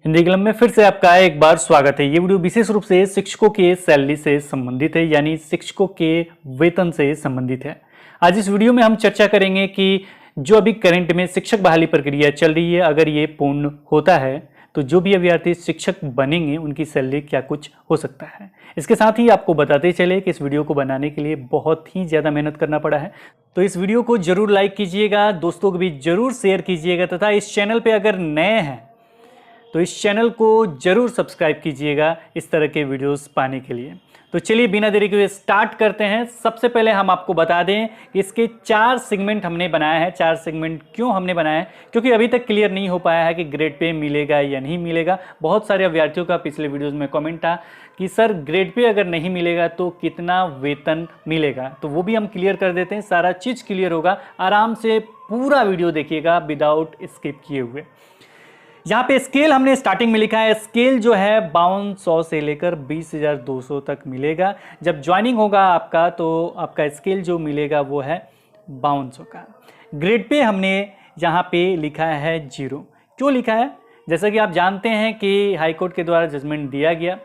Hindi club में फिर से आपका एक बार स्वागत है। ये वीडियो विशेष रूप से शिक्षकों के सैलरी से संबंधित है, यानी शिक्षकों के वेतन से संबंधित है। आज इस वीडियो में हम चर्चा करेंगे कि जो अभी करंट में शिक्षक बहाली प्रक्रिया चल रही है, अगर ये पूर्ण होता है तो जो भी अभ्यर्थी शिक्षक बनेंगे उनकी सैलरी क्या कुछ हो सकता है। इसके साथ ही आपको बताते चले कि इस वीडियो को बनाने के लिए बहुत ही ज़्यादा मेहनत करना पड़ा है, तो इस वीडियो को जरूर लाइक कीजिएगा, दोस्तों को भी जरूर शेयर कीजिएगा तथा इस चैनल पर अगर नए हैं तो इस चैनल को जरूर सब्सक्राइब कीजिएगा इस तरह के वीडियोस पाने के लिए। तो चलिए बिना देरी के स्टार्ट करते हैं। सबसे पहले हम आपको बता दें कि इसके 4 सेगमेंट हमने बनाया है। 4 सेगमेंट क्यों हमने बनाया है? क्योंकि अभी तक क्लियर नहीं हो पाया है कि ग्रेड पे मिलेगा या नहीं मिलेगा। बहुत सारे अभ्यर्थियों का पिछले वीडियोज़ में कमेंट था कि सर ग्रेड पे अगर नहीं मिलेगा तो कितना वेतन मिलेगा, तो वो भी हम क्लियर कर देते हैं। सारा चीज़ क्लियर होगा, आराम से पूरा वीडियो देखिएगा विदाउट स्किप किए हुए। यहाँ पे स्केल हमने स्टार्टिंग में लिखा है, स्केल जो है 5200 से लेकर 20,200 तक मिलेगा। जब ज्वाइनिंग होगा आपका तो आपका स्केल जो मिलेगा वो है 5200 का। ग्रेड पे हमने यहाँ पे लिखा है 0। क्यों लिखा है? जैसा कि आप जानते हैं कि हाई कोर्ट के द्वारा जजमेंट दिया गया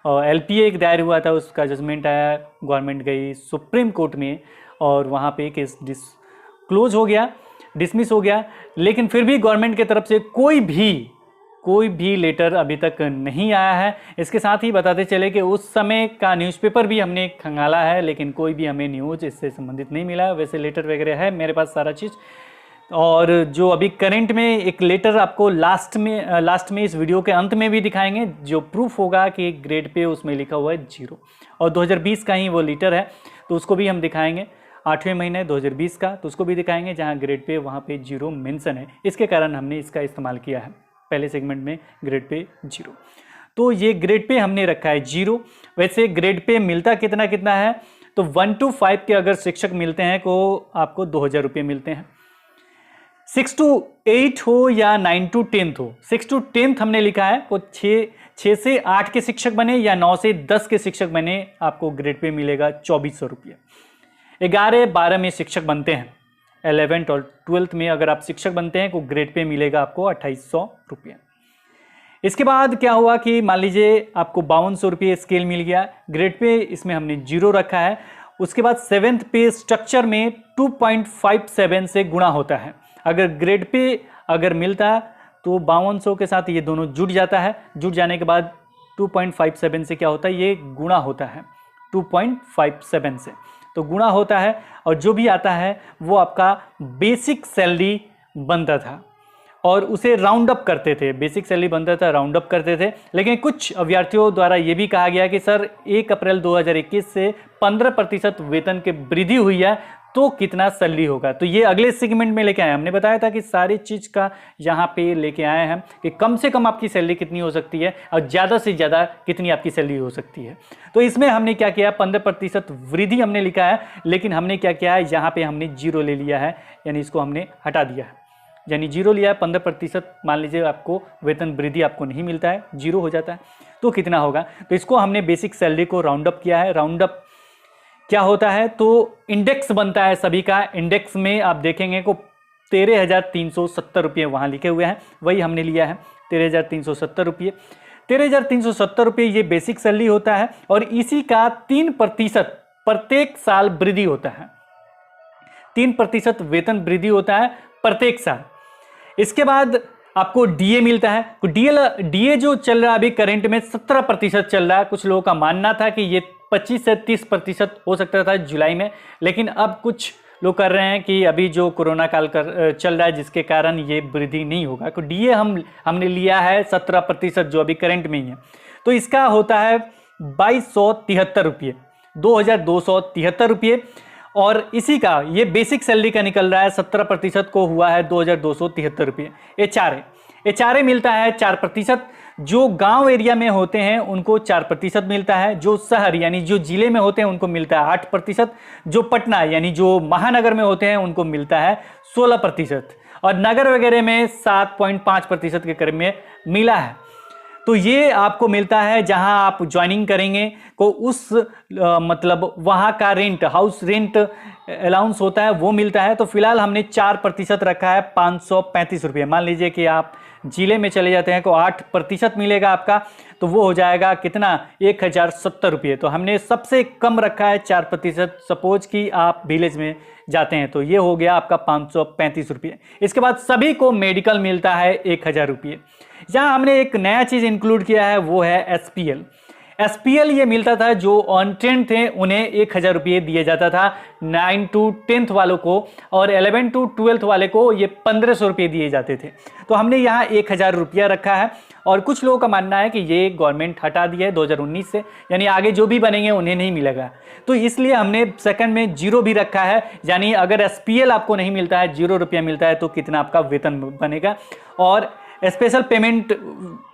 और LPA एक दायर हुआ था, उसका जजमेंट आया, गवर्नमेंट गई सुप्रीम कोर्ट में और वहाँ पे केस क्लोज हो गया, डिसमिस हो गया। लेकिन फिर भी गवर्नमेंट की तरफ से कोई भी लेटर अभी तक नहीं आया है। इसके साथ ही बताते चले कि उस समय का न्यूज़पेपर भी हमने खंगाला है, लेकिन कोई भी हमें न्यूज़ इससे संबंधित नहीं मिला। वैसे लेटर वगैरह है मेरे पास सारा चीज़, और जो अभी करंट में एक लेटर आपको लास्ट में इस वीडियो के अंत में भी दिखाएंगे, जो प्रूफ होगा कि ग्रेड पे उसमें लिखा हुआ है 0, और 2020 का ही वो लेटर है, तो उसको भी हम दिखाएंगे। 8वें महीने 2020 का, तो उसको भी दिखाएंगे जहां ग्रेड पे वहां पे 0 मेंशन है। इसके कारण हमने इसका इस्तेमाल किया है पहले सेगमेंट में, ग्रेड पे 0। तो ये ग्रेड पे हमने रखा है 0। वैसे ग्रेड पे मिलता कितना कितना है, तो 1 to 5 के अगर शिक्षक मिलते हैं तो आपको 2000 रुपये मिलते हैं। 6 to 8 हो या 9 to 10 हो, 6 to 10 हमने लिखा है, वो 6 से 8 के शिक्षक बने या 9 से 10 के शिक्षक बने, आपको ग्रेड पे मिलेगा 2400 रुपये। 11-12 में शिक्षक बनते हैं, 11th और 12th में अगर आप शिक्षक बनते हैं तो ग्रेड पे मिलेगा आपको 2800 रुपये। इसके बाद क्या हुआ कि मान लीजिए आपको 5200 रुपये स्केल मिल गया, ग्रेड पे इसमें हमने 0 रखा है। उसके बाद 7th पे स्ट्रक्चर में 2.57 से गुणा होता है। अगर ग्रेड पे अगर मिलता तो 5200 के साथ ये दोनों जुड़ जाता है, जुड़ जाने के बाद 2.57 से क्या होता है, ये गुणा होता है 2.57 से, तो गुणा होता है और जो भी आता है वो आपका बेसिक सैलरी बनता था और उसे राउंड अप करते थे। बेसिक सैलरी बनता था, राउंड अप करते थे। लेकिन कुछ अभ्यर्थियों द्वारा ये भी कहा गया कि सर 1 अप्रैल 2021 से 15% वेतन की वृद्धि हुई है, तो कितना सैलरी होगा। तो ये अगले सेगमेंट में लेके आए। हमने बताया था कि सारी चीज़ का यहाँ पे लेके आए हैं कि कम से कम आपकी सैलरी कितनी हो सकती है और ज़्यादा से ज़्यादा कितनी आपकी सैलरी हो सकती है। तो इसमें हमने क्या किया, 15% वृद्धि हमने लिखा है, लेकिन हमने क्या किया है, यहाँ पे हमने 0 ले लिया है, यानी इसको हमने हटा दिया है, यानी 0 लिया है। 15% मान लीजिए आपको वेतन वृद्धि आपको नहीं मिलता है, 0 हो जाता है, तो कितना होगा, तो इसको हमने बेसिक सैलरी को राउंड अप किया है। राउंड अप क्या होता है, तो इंडेक्स बनता है सभी का। इंडेक्स में आप देखेंगे को 13,370 रुपये वहाँ लिखे हुए हैं, वही हमने लिया है 13,370 रुपये। 13,370 रुपये ये बेसिक सैलरी होता है और इसी का 3% प्रत्येक साल वृद्धि होता है। 3% वेतन वृद्धि होता है प्रत्येक साल। इसके बाद आपको DA मिलता है। DA जो चल रहा है अभी करंट में 17% चल रहा है। कुछ लोगों का मानना था कि ये 25 से 30% हो सकता था जुलाई में, लेकिन अब कुछ लोग कर रहे हैं कि अभी जो कोरोना काल चल रहा है जिसके कारण ये वृद्धि नहीं होगा। तो DA हमने लिया है 17% जो अभी करंट में ही है, तो इसका होता है 2273 रुपये, 2273 रुपये। और इसी का ये बेसिक सैलरी का निकल रहा है, 17% को हुआ है 2273 रुपये। HRA मिलता है 4%। जो गांव एरिया में होते हैं उनको 4% मिलता है, जो शहर यानी जो जिले में होते हैं उनको मिलता है 8%, जो पटना यानी जो महानगर में होते हैं उनको मिलता है 16%, और नगर वगैरह में 7.5% के करीब में मिला है। तो ये आपको मिलता है जहां आप ज्वाइनिंग करेंगे को उस मतलब वहां का रेंट, हाउस रेंट अलाउंस होता है वो मिलता है। तो फिलहाल हमने 4% रखा है 535 रुपये। मान लीजिए कि आप जिले में चले जाते हैं तो 8% मिलेगा आपका, तो वो हो जाएगा कितना, 1070 रुपये। तो हमने सबसे कम रखा है 4%। सपोज कि आप विलेज में जाते हैं तो ये हो गया आपका 535 रुपये। इसके बाद सभी को मेडिकल मिलता है 1000 रुपये। यहाँ हमने एक नया चीज़ इंक्लूड किया है, वो है SPL। SPL ये मिलता था जो ऑन 10 थे उन्हें 1000 रुपये दिया जाता था 9 to 10th वालों को, और 11 to 12th वाले को ये 1500 रुपये दिए जाते थे। तो हमने यहाँ 1000 रुपया रखा है। और कुछ लोगों का मानना है कि ये गवर्नमेंट हटा दिया है 2019 से, यानी आगे जो भी बनेंगे उन्हें नहीं मिलेगा। तो इसलिए हमने सेकंड में 0 भी रखा है, यानी अगर SPL आपको नहीं मिलता है, 0 रुपया मिलता है, तो कितना आपका वेतन बनेगा। और स्पेशल पेमेंट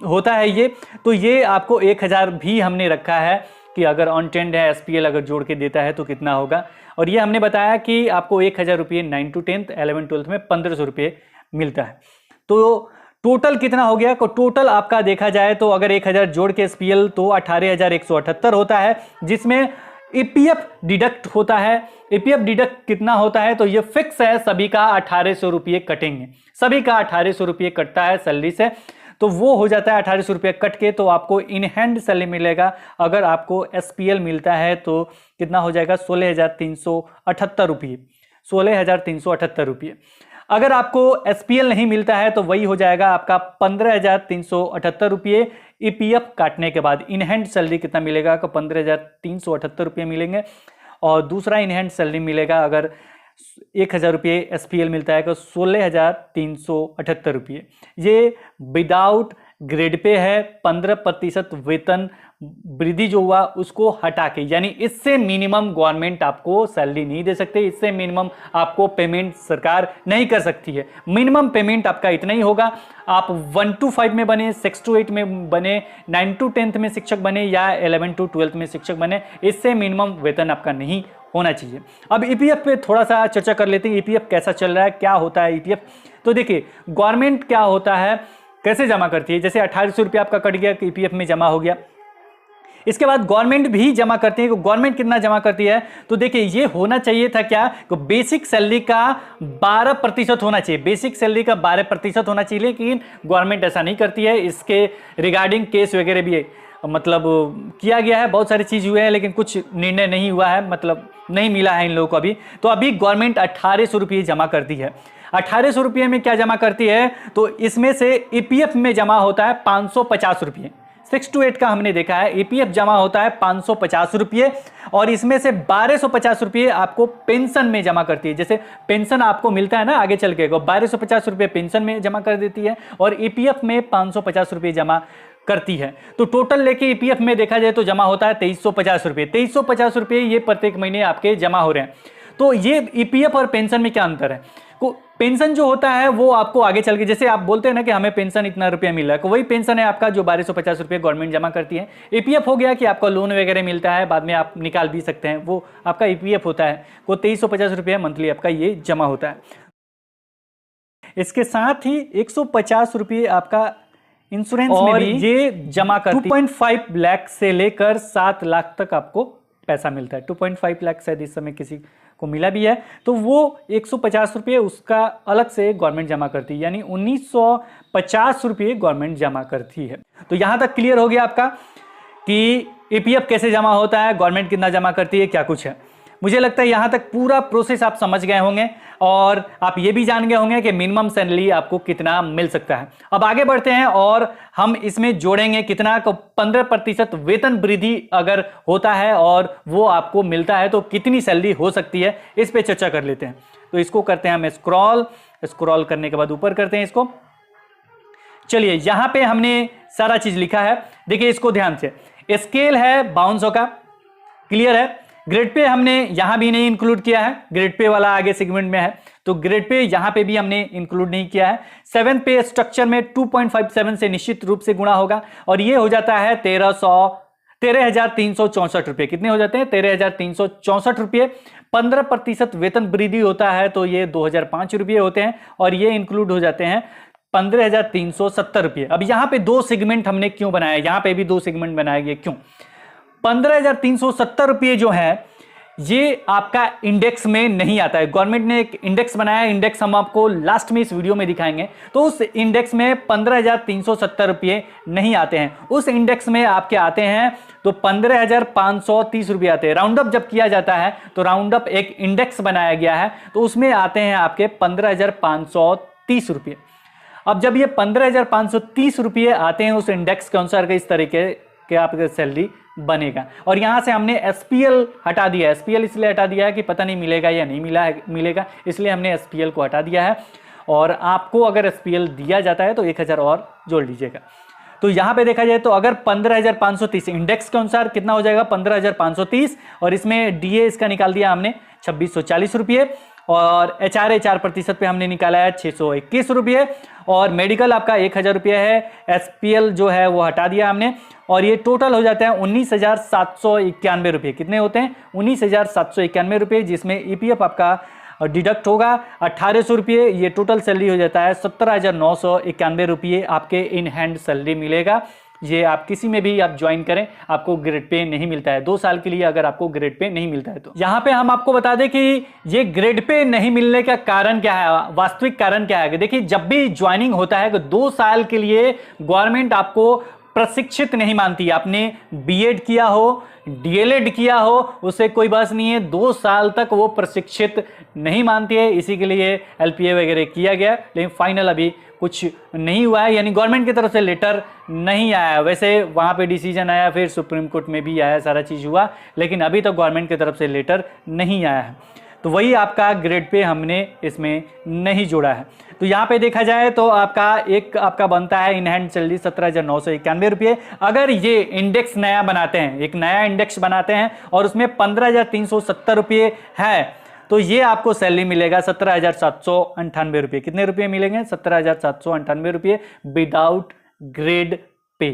होता है ये, तो ये आपको 1000 भी हमने रखा है कि अगर ऑन 10 है SPL अगर जोड़ के देता है तो कितना होगा। और ये हमने बताया कि आपको 1000 रुपये 9 to 10th, 11 12th में 1500 रुपये मिलता है। तो टोटल कितना हो गया, को टोटल आपका देखा जाए तो अगर 1000 जोड़ के SPL तो 18,178 होता है, जिसमें EPF डिडक्ट होता है। EPF डिडक्ट कितना होता है, तो ये फिक्स है, सभी का 1800 रुपये कटेंगे, सभी का 1800 रुपये कटता है सैलरी से। तो वो हो जाता है 1800 रुपये कट के, तो आपको इन हैंड सैलरी मिलेगा। अगर आपको SPL मिलता है तो कितना हो जाएगा, 16,378 रुपये, 16,378 रुपये। अगर आपको SPL नहीं मिलता है तो वही हो जाएगा आपका 15,378 रुपये EPF काटने के बाद। इन हैंड सैलरी कितना मिलेगा, तो 15,378 रुपये मिलेंगे। और दूसरा इन हैंड सैलरी मिलेगा, अगर 1000 रुपये SPL मिलता है तो 16,378 रुपये। ये विदाउट ग्रेड पे है, 15% वेतन वृद्धि जो हुआ उसको हटा के, यानी इससे मिनिमम गवर्नमेंट आपको सैलरी नहीं दे सकते, इससे मिनिमम आपको पेमेंट सरकार नहीं कर सकती है। मिनिमम पेमेंट आपका इतना ही होगा। आप 1 to 5 में बने, 6 to 8 में बने, 9 to 10th में शिक्षक बने, या 11 to 12th में शिक्षक बने, इससे मिनिमम वेतन आपका नहीं होना चाहिए। अब EPF पे थोड़ा सा चर्चा कर लेते हैं। EPF कैसा चल रहा है, क्या होता है EPF। तो देखिए गवर्नमेंट क्या होता है, कैसे जमा करती है। जैसे 1800 रुपये आपका कट गया, EPF में जमा हो गया। इसके बाद गवर्नमेंट भी जमा करती है। गवर्नमेंट कितना जमा करती है, तो देखिए ये होना चाहिए था क्या, तो बेसिक सैलरी का 12% होना चाहिए, बेसिक सैलरी का 12% होना चाहिए, लेकिन गवर्नमेंट ऐसा नहीं करती है। इसके रिगार्डिंग केस वगैरह भी मतलब किया गया है, बहुत सारी चीज़ हुए हैं, लेकिन कुछ निर्णय नहीं हुआ है, मतलब नहीं मिला है इन लोगों को अभी। तो अभी गवर्नमेंट 1800 रुपये जमा करती है। 1800 रुपये में क्या जमा करती है, तो इसमें से EPF में जमा होता है 550 रुपये। 6 to 8 का हमने देखा है, EPF जमा होता है 550 रुपये, और इसमें से 1250 रुपये आपको पेंशन में जमा करती है। जैसे पेंशन आपको मिलता है ना आगे चल के, 1250 रुपये पेंशन में जमा कर देती है, और EPF में 550 रुपये जमा करती है। तो टोटल लेके EPF में देखा जाए तो जमा होता है 2350 रुपये। 2350 रुपये ये प्रत्येक महीने आपके जमा हो रहे हैं। तो ये EPF और पेंशन में क्या अंतर है, पेंशन जो होता है वो आपको आगे चल के, जैसे आप बोलते हैं ना कि हमें पेंशन इतना रुपया मिल रहा है, तो वही पेंशन है आपका जो 1250 रुपये गवर्नमेंट जमा करती है। EPF हो गया कि आपका लोन वगैरह मिलता है, बाद में आप निकाल भी सकते हैं, वो आपका EPF होता है। वो 2350 रुपये मंथली आपका ये जमा होता है। इसके साथ ही 150 रुपये आपका इंश्योरेंस में भी ये जमा करती है। 2.5 लाख से लेकर 7 लाख तक आपको पैसा मिलता है। 2.5 लाख शायद इस समय किसी को मिला भी है, तो वो 150 रुपये उसका अलग से गवर्नमेंट जमा करती है, यानी 1950 रुपये गवर्नमेंट जमा करती है। तो यहाँ तक क्लियर हो गया आपका कि EPF कैसे जमा होता है, गवर्नमेंट कितना जमा करती है, क्या कुछ है। मुझे लगता है यहाँ तक पूरा प्रोसेस आप समझ गए होंगे, और आप ये भी जान गए होंगे कि मिनिमम सैलरी आपको कितना मिल सकता है। अब आगे बढ़ते हैं और हम इसमें जोड़ेंगे कितना, 15% वेतन वृद्धि अगर होता है और वो आपको मिलता है तो कितनी सैलरी हो सकती है, इस पे चर्चा कर लेते हैं। तो इसको करते हैं हम स्क्रॉल करने के बाद ऊपर करते हैं इसको। चलिए यहाँ पे हमने सारा चीज लिखा है, देखिए इसको ध्यान से। स्केल है 5200 का, क्लियर है। ग्रेड पे हमने यहां भी नहीं इंक्लूड किया है, ग्रेड पे वाला आगे सेगमेंट में है, तो ग्रेड पे यहां पे भी हमने इंक्लूड नहीं किया है। 7 पे स्ट्रक्चर में 2.57 से निश्चित रूप से गुणा होगा, और ये हो जाता है 13,364 रुपये। कितने हो जाते हैं, 13,364 रुपये। 15% वेतन वृद्धि होता है तो ये 2005 रुपये होते हैं, और ये इंक्लूड हो जाते हैं 15,370 रुपये। अब यहां पे 2 सेगमेंट हमने क्यों बनाया, यहां पे भी 2 सेगमेंट बनाया गया, क्यों? 15,370 रुपये जो है ये आपका इंडेक्स में नहीं आता है। गवर्नमेंट ने एक इंडेक्स बनाया है, इंडेक्स हम आपको लास्ट में इस वीडियो में दिखाएंगे। तो उस इंडेक्स में 15,370 रुपये नहीं आते हैं, उस इंडेक्स में आपके आते हैं तो 15,530 रुपये आते हैं। राउंड अप जब किया जाता है तो राउंड अप एक इंडेक्स बनाया गया है, तो उसमें आते हैं आपके 15,530 रुपये। अब जब ये 15,530 रुपये आते हैं उस इंडेक्स के अनुसार इस तरीके के आपका सैलरी बनेगा। और यहां से हमने एसपीएल हटा दिया। एसपीएल इसलिए हटा दिया है कि पता नहीं मिलेगा या नहीं मिलेगा, इसलिए हमने एसपीएल को हटा दिया है। और आपको अगर एसपीएल दिया जाता है तो 1,000 और जोड़ लीजिएगा। तो यहां पे देखा जाए तो अगर 15,530 इंडेक्स के अनुसार कितना हो जाएगा 15,530, और इसमें डीए इसका निकाल दिया हमने 2,640 रुपये, और एचआरए 4% पे हमने निकाला है 621 रुपये, और मेडिकल आपका 1,000 रुपये है। एसपीएल जो है वो हटा दिया हमने, और ये टोटल हो जाता है 19,791 रुपये। कितने होते हैं 19,791 रुपये, जिसमें ईपीएफ आपका डिडक्ट होगा 1,800 रुपये। ये टोटल सैलरी हो जाता है 17,991 रुपये आपके इन हैंड सैलरी मिलेगा। ये आप किसी में भी आप ज्वाइन करें आपको ग्रेड पे नहीं मिलता है। 2 साल के लिए अगर आपको ग्रेड पे नहीं मिलता है तो यहां पे हम आपको बता दें कि ये ग्रेड पे नहीं मिलने का कारण क्या है, वास्तविक कारण क्या है। देखिए, जब भी ज्वाइनिंग होता है तो 2 साल के लिए गवर्नमेंट आपको प्रशिक्षित नहीं मानती। आपने बीएड किया हो, डीएलएड किया हो, उससे कोई बस नहीं है, 2 साल तक वो प्रशिक्षित नहीं मानती है। इसी के लिए एलपीए वगैरह किया गया, लेकिन फाइनल अभी कुछ नहीं हुआ है, यानी गवर्नमेंट की तरफ से लेटर नहीं आया। वैसे वहाँ पे डिसीजन आया, फिर सुप्रीम कोर्ट में भी आया, सारा चीज़ हुआ, लेकिन अभी तक गवर्नमेंट की तरफ से लेटर नहीं आया है। तो वही आपका ग्रेड पे हमने इसमें नहीं जोड़ा है। तो यहाँ पे देखा जाए तो आपका बनता है इन हैंड सैलरी 17,991 रुपये। अगर ये इंडेक्स नया बनाते हैं, एक नया इंडेक्स बनाते हैं और उसमें 15,370 रुपये है, तो ये आपको सैलरी मिलेगा 17,798 रुपये। कितने रुपये मिलेंगे 17,798 रुपये विदाउट ग्रेड पे।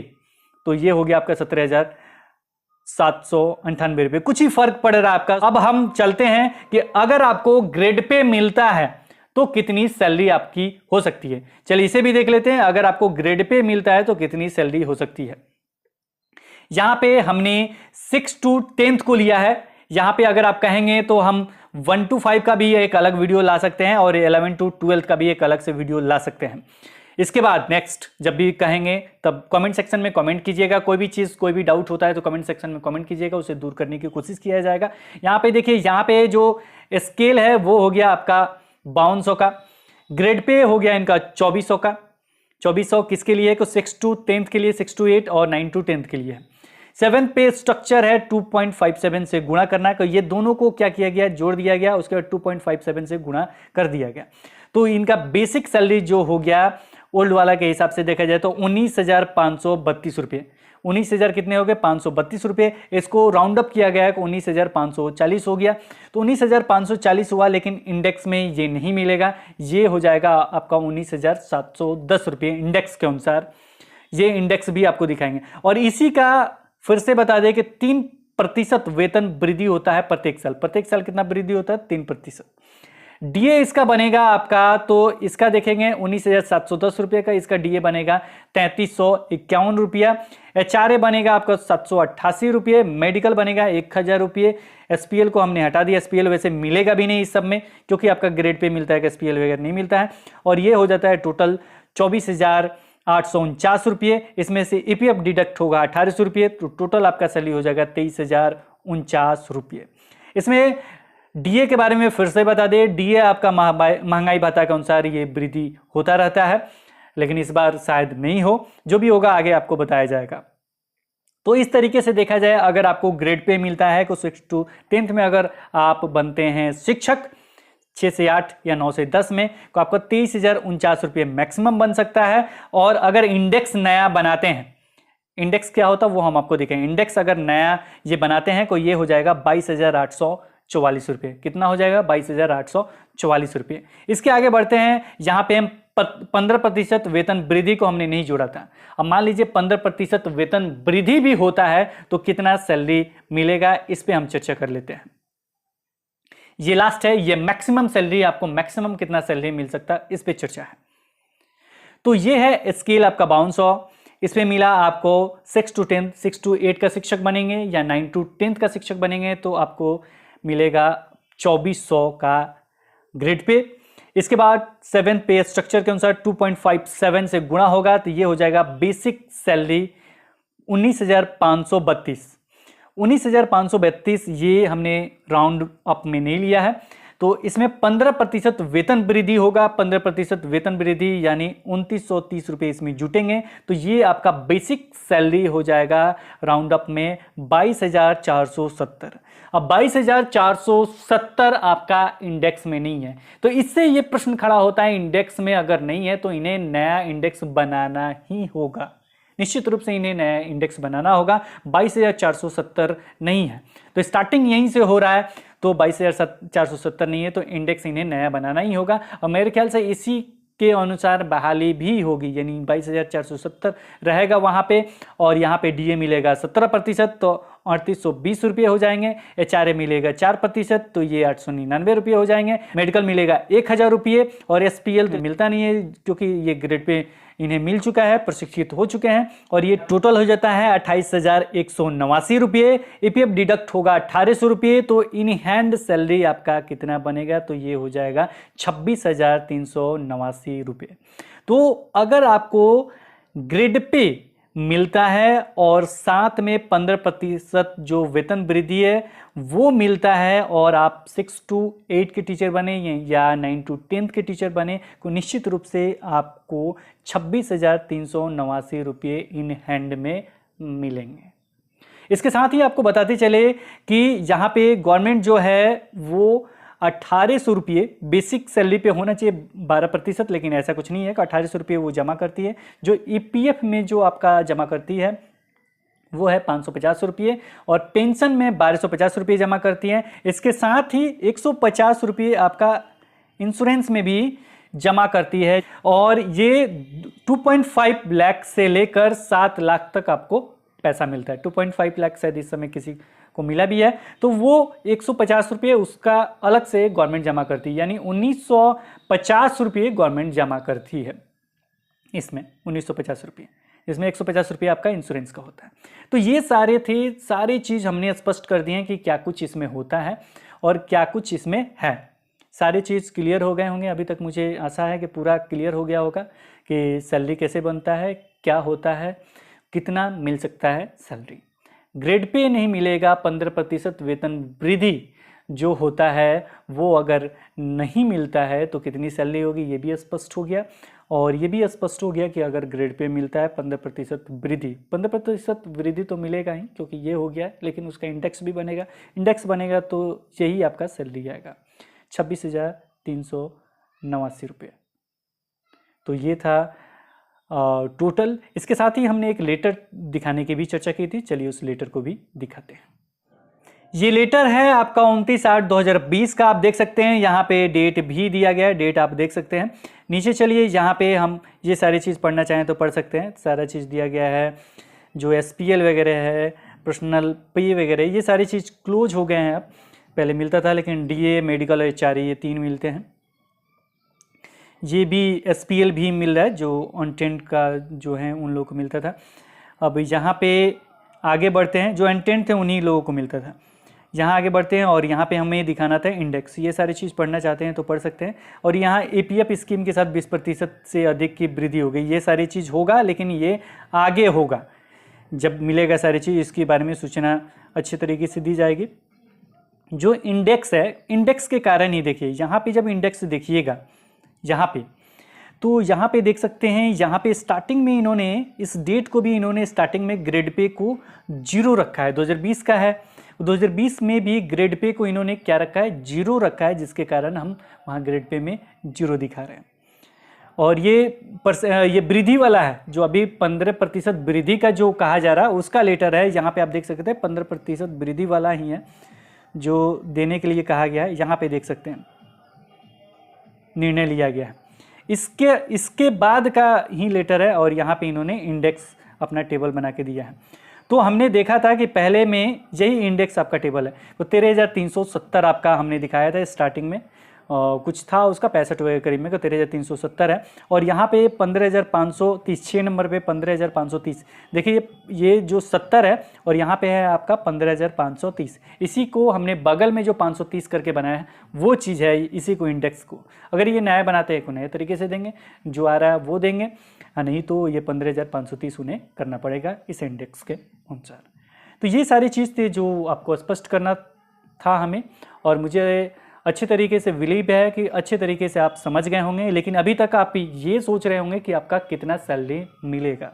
तो ये हो गया आपका 17,798 रुपये, कुछ ही फर्क पड़ रहा है आपका। अब हम चलते हैं कि अगर आपको ग्रेड पे मिलता है तो कितनी सैलरी आपकी हो सकती है। चलिए इसे भी देख लेते हैं, अगर आपको ग्रेड पे मिलता है तो कितनी सैलरी हो सकती है। यहां पे हमने 6 to 10th को लिया है। यहां पे अगर आप कहेंगे तो हम 1 to 5 का भी एक अलग वीडियो ला सकते हैं, और 11 to 12th का भी एक अलग से वीडियो ला सकते हैं। इसके बाद नेक्स्ट जब भी कहेंगे तब कमेंट सेक्शन में कमेंट कीजिएगा। कोई भी चीज़, कोई भी डाउट होता है तो कमेंट सेक्शन में कमेंट कीजिएगा, उसे दूर करने की कोशिश किया जाएगा। यहाँ पे देखिए, यहाँ पे जो स्केल है वो हो गया आपका 5200 का, ग्रेड पे हो गया इनका 2400 का। 2400 किसके लिए है, 6 to 10th के लिए, 6 to 8 और 9 to 10th के लिए है। 7th पे स्ट्रक्चर है 2.57 से गुणा करना है, तो ये दोनों को क्या किया गया, जोड़ दिया गया, उसके बाद 2.57 से गुणा कर दिया गया। तो इनका बेसिक सैलरी जो हो गया ओल्ड वाला के हिसाब से देखा जाए तो 19,532 रुपये। 19,000 कितने हो गए 532 रुपये। इसको राउंड अप किया गया है 19,540 हो गया। तो 19,540 हुआ, लेकिन इंडेक्स में ये नहीं मिलेगा, ये हो जाएगा आपका 19,710 रुपये इंडेक्स के अनुसार। ये इंडेक्स भी आपको दिखाएंगे। और इसी का फिर से बता दें कि 3% वेतन वृद्धि होता है प्रत्येक साल। प्रत्येक साल कितना वृद्धि होता है 3%। डीए इसका बनेगा आपका, तो इसका देखेंगे 19,710 रुपये का, इसका डीए बनेगा 3,351 रुपया। एचआरए बनेगा आपका 788 रुपये। मेडिकल बनेगा 1,000 रुपये। एसपीएल को हमने हटा दिया, एसपीएल वैसे मिलेगा भी नहीं इस सब में, क्योंकि आपका ग्रेड पे मिलता है कि एसपीएल वगैरह नहीं मिलता है। और ये हो जाता है टोटल 24,849 रुपये। इसमें से ईपीएफ डिडक्ट होगा 1,800 रुपये, तो टोटल आपका सैलरी हो जाएगा 23,049 रुपये। इसमें डीए के बारे में फिर से बता दें, डीए आपका महंगाई भत्ता के अनुसार ये वृद्धि होता रहता है, लेकिन इस बार शायद नहीं हो। जो भी होगा आगे आपको बताया जाएगा। तो इस तरीके से देखा जाए, अगर आपको ग्रेड पे मिलता है तो 6 to 10th में अगर आप बनते हैं शिक्षक 6 से 8 या 9 से 10 में, तो आपका 23,049 रुपये मैक्सिमम बन सकता है। और अगर इंडेक्स नया बनाते हैं, इंडेक्स क्या होता है वो हम आपको दिखाएंगे। इंडेक्स अगर नया ये बनाते हैं तो ये हो जाएगा 22,844 रुपये। कितना हो जाएगा 22,844 रुपये। इसके आगे बढ़ते हैं। यहाँ पे हम 15% वेतन वृद्धि को हमने नहीं जोड़ा था। अब मान लीजिए 15% वेतन वृद्धि भी होता है तो कितना सैलरी मिलेगा, इस पे हम चर्चा कर लेते हैं। ये लास्ट है, ये मैक्सिमम सैलरी, आपको मैक्सिमम कितना सैलरी मिल सकता है इस पे चर्चा है। तो ये है स्केल आपका 5200। इसमें मिला आपको 6 to 10, 6 to 8 का शिक्षक बनेंगे या 9 to 10th का शिक्षक बनेंगे तो आपको मिलेगा 2400 का ग्रेड पे। इसके बाद 7th पे स्ट्रक्चर के अनुसार 2.57 से गुणा होगा तो ये हो जाएगा बेसिक सैलरी 19,532। ये हमने राउंड अप में नहीं लिया है, तो इसमें 15% वेतन वृद्धि होगा। 15% वेतन वृद्धि यानी 2930 रुपये इसमें जुटेंगे, तो ये आपका बेसिक सैलरी हो जाएगा राउंड अप में 22,470। अब 22,470 आपका इंडेक्स में नहीं है, तो इससे ये प्रश्न खड़ा होता है इंडेक्स में अगर नहीं है तो इन्हें नया इंडेक्स बनाना ही होगा, निश्चित रूप से इन्हें नया इंडेक्स बनाना होगा। 22,470 नहीं है, तो स्टार्टिंग यहीं से हो रहा है, तो 22,470 नहीं है तो इंडेक्स इन्हें नया बनाना ही होगा। और मेरे ख्याल से इसी के अनुसार बहाली भी होगी, यानी 22,470 रहेगा वहाँ पे, और यहाँ पे डीए मिलेगा 17%, तो 3820 रुपये हो जाएंगे। एचआरए मिलेगा 4%, तो ये 899 रुपये हो जाएंगे। मेडिकल मिलेगा 1000 रुपये, और एसपीएल तो मिलता नहीं है क्योंकि ये ग्रेड पे इन्हें मिल चुका है, प्रशिक्षित हो चुके हैं, और ये टोटल हो जाता है 28,189 रुपये। ईपीएफ डिडक्ट होगा 1800 रुपये, तो इन हैंड सैलरी आपका कितना बनेगा, तो ये हो जाएगा 26,389 रुपये। तो अगर आपको ग्रेड पे मिलता है और साथ में 15% जो वेतन वृद्धि है वो मिलता है, और आप 6 to 8 के टीचर बने या 9 to 10 के टीचर बने, तो निश्चित रूप से आपको 26,389 रुपये इन हैंड में मिलेंगे। इसके साथ ही आपको बताते चले कि यहाँ पे गवर्नमेंट जो है वो 1800 रुपये बेसिक सैलरी पे होना चाहिए 12%, लेकिन ऐसा कुछ नहीं है कि 1800 रुपये वो जमा करती है। जो ईपीएफ में जो आपका जमा करती है वो है 550 रुपये, और पेंशन में 1250 रुपये जमा करती है। इसके साथ ही 150 रुपये आपका इंश्योरेंस में भी जमा करती है, और ये 2.5 लाख से लेकर 7 लाख तक आपको पैसा मिलता है। 2.5 लाख शायद इस समय किसी को मिला भी है, तो वो 150 रुपये उसका अलग से गवर्नमेंट जमा करती है, यानी 1950 रुपये गवर्नमेंट जमा करती है इसमें। 1950 रुपये, इसमें 150 रुपये आपका इंश्योरेंस का होता है। तो ये सारी चीज़ हमने स्पष्ट कर दी है कि क्या कुछ इसमें होता है और क्या कुछ इसमें है। सारी चीज़ क्लियर हो गए होंगे अभी तक, मुझे आशा है कि पूरा क्लियर हो गया होगा कि सैलरी कैसे बनता है, क्या होता है, कितना मिल सकता है सैलरी। ग्रेड पे नहीं मिलेगा, 15% वेतन वृद्धि जो होता है वो अगर नहीं मिलता है तो कितनी सैलरी होगी, ये भी स्पष्ट हो गया। और ये भी स्पष्ट हो गया कि अगर ग्रेड पे मिलता है 15% वृद्धि, 15% वृद्धि तो मिलेगा ही क्योंकि ये हो गया है, लेकिन उसका इंडेक्स भी बनेगा। इंडेक्स बनेगा तो यही आपका सैलरी आएगा 26,389 रुपये। तो ये था टोटल। इसके साथ ही हमने एक लेटर दिखाने की भी चर्चा की थी, चलिए उस लेटर को भी दिखाते हैं। ये लेटर है आपका 29/8/2020 का, आप देख सकते हैं यहाँ पे डेट भी दिया गया है, डेट आप देख सकते हैं। नीचे चलिए, यहाँ पे हम ये सारी चीज़ पढ़ना चाहें तो पढ़ सकते हैं। सारा चीज़ दिया गया है, जो एसपीएल वगैरह है, पर्सनल पे वगैरह, ये सारी चीज़ क्लोज हो गए हैं। अब पहले मिलता था, लेकिन डीए, मेडिकल और एचआरए ये 3 मिलते हैं। ये भी एसपीएल भी मिल रहा है, जो अनटेंट का जो है उन लोगों को मिलता था। अब यहाँ पे आगे बढ़ते हैं, जो अनटेंट थे उन्हीं लोगों को मिलता था। यहाँ आगे बढ़ते हैं और यहाँ पे हमें दिखाना था इंडेक्स। ये सारी चीज़ पढ़ना चाहते हैं तो पढ़ सकते हैं। और यहाँ एपीएफ स्कीम के साथ 20% से अधिक की वृद्धि हो गई, ये सारी चीज़ होगा, लेकिन ये आगे होगा जब मिलेगा सारी चीज़, इसके बारे में सूचना अच्छे तरीके से दी जाएगी। जो इंडेक्स है, इंडेक्स के कारण ही देखिए, यहाँ पे जब इंडेक्स देखिएगा यहाँ पे, तो यहाँ पे देख सकते हैं, यहाँ पे स्टार्टिंग में इन्होंने इस डेट को भी इन्होंने स्टार्टिंग में ग्रेड पे को 0 रखा है। 2020 का है, 2020 में भी ग्रेड पे को इन्होंने क्या रखा है, 0 रखा है, जिसके कारण हम वहाँ ग्रेड पे में 0 दिखा रहे हैं। और ये वृद्धि वाला है, जो अभी 15% वृद्धि का जो कहा जा रहा है उसका लेटर है। यहाँ पे आप देख सकते हैं 15% वृद्धि वाला ही है जो देने के लिए कहा गया है। यहाँ पे देख सकते हैं निर्णय लिया गया है, इसके बाद का ही लेटर है, और यहाँ पे इन्होंने इंडेक्स अपना टेबल बना के दिया है। तो हमने देखा था कि पहले में यही इंडेक्स आपका टेबल है, तो 13,370 आपका हमने दिखाया था स्टार्टिंग में, कुछ था उसका 65 के करीब में, 13,370 है। और यहाँ पे 15,530, 6 नंबर पे 15,530। देखिए ये जो 70 है और यहाँ पे है आपका 15,530। इसी को हमने बगल में जो 530 करके बनाया है वो चीज़ है, इसी को इंडेक्स को। अगर ये नया बनाते हैं को नए तरीके से देंगे, जो आ रहा है वो देंगे, नहीं तो ये 15,530 उन्हें करना पड़ेगा इस इंडेक्स के अनुसार। तो ये सारी चीज़ थी जो आपको स्पष्ट करना था हमें, और मुझे अच्छे तरीके से बिलीव है कि अच्छे तरीके से आप समझ गए होंगे। लेकिन अभी तक आप ये सोच रहे होंगे कि आपका कितना सैलरी मिलेगा।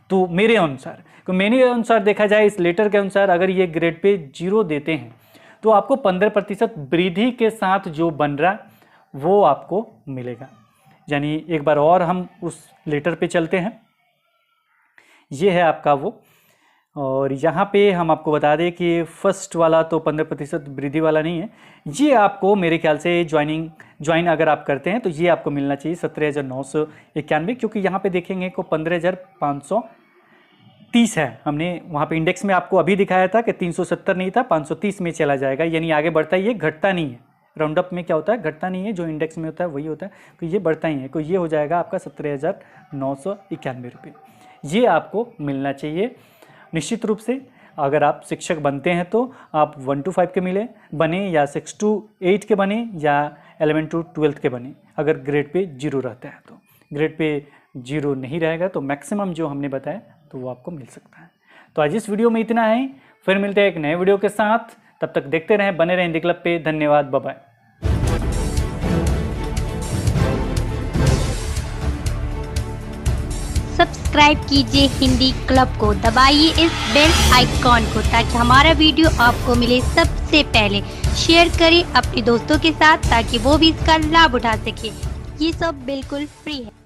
तो मेरे अनुसार देखा जाए इस लेटर के अनुसार, अगर ये ग्रेड पे 0 देते हैं तो आपको 15% वृद्धि के साथ जो बन रहा वो आपको मिलेगा। यानी एक बार और हम उस लेटर पे चलते हैं। ये है आपका वो, और यहाँ पे हम आपको बता दें कि फर्स्ट वाला तो 15% वृद्धि वाला नहीं है। ये आपको मेरे ख्याल से ज्वाइन अगर आप करते हैं तो ये आपको मिलना चाहिए 17,991, क्योंकि यहाँ पे देखेंगे को 15,530 है। हमने वहाँ पे इंडेक्स में आपको अभी दिखाया था कि 370 नहीं था, 530 में चला जाएगा, यानी आगे बढ़ता ही है, घटता नहीं है। राउंड अप में क्या होता है, घटता नहीं है, जो इंडेक्स में होता है वही होता है, तो ये बढ़ता ही है। तो ये हो जाएगा आपका 17,991 रुपये। ये आपको मिलना चाहिए निश्चित रूप से। अगर आप शिक्षक बनते हैं तो आप 1 to 5 के बने या 6 to 8 के बने या 11 to 12 के बने। अगर ग्रेड पे 0 रहता है तो, ग्रेड पे 0 नहीं रहेगा तो मैक्सिमम जो हमने बताया तो वो आपको मिल सकता है। तो आज इस वीडियो में इतना है, फिर मिलते हैं एक नए वीडियो के साथ। तब तक देखते रहें, बने रहें हिंदी क्लब पे। धन्यवाद, बाय बाय। सब्सक्राइब कीजिए हिंदी क्लब को, दबाइए इस बेल आइकॉन को ताकि हमारा वीडियो आपको मिले सबसे पहले। शेयर करें अपने दोस्तों के साथ ताकि वो भी इसका लाभ उठा सके। ये सब बिल्कुल फ्री है।